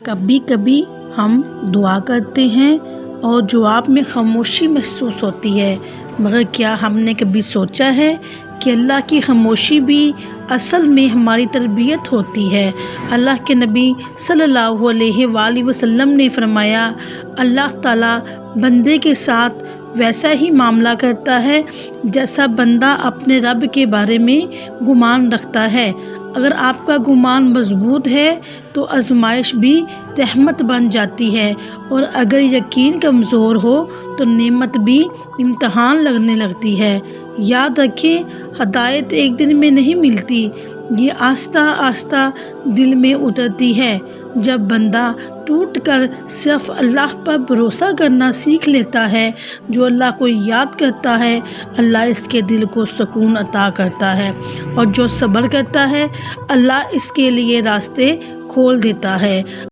کبھی کبھی ہم دعا کرتے ہیں اور جواب میں خاموشی محسوس ہوتی ہے، مگر کیا ہم نے کبھی سوچا ہے کہ اللہ کی خاموشی بھی اصل میں ہماری تربیت ہوتی ہے؟ اللہ کے نبی صلی اللہ علیہ وآلہ وسلم نے فرمایا، اللہ تعالیٰ بندے کے ساتھ ویسا ہی معاملہ کرتا ہے جیسا بندہ اپنے رب کے بارے میں گمان رکھتا ہے۔ اگر آپ کا گمان مضبوط ہے تو آزمائش بھی رحمت بن جاتی ہے، اور اگر یقین کمزور ہو تو نعمت بھی امتحان لگنے لگتی ہے۔ یاد رکھیں، ہدایت ایک دن میں نہیں ملتی، یہ آہستہ آہستہ دل میں اترتی ہے۔ جب بندہ ٹوٹ کر صرف اللہ پر بھروسہ کرنا سیکھ لیتا ہے، جو اللہ کو یاد کرتا ہے، اللہ اس کے دل کو سکون عطا کرتا ہے، اور جو صبر کرتا ہے، اللہ اس کے لیے راستے کھول دیتا ہے۔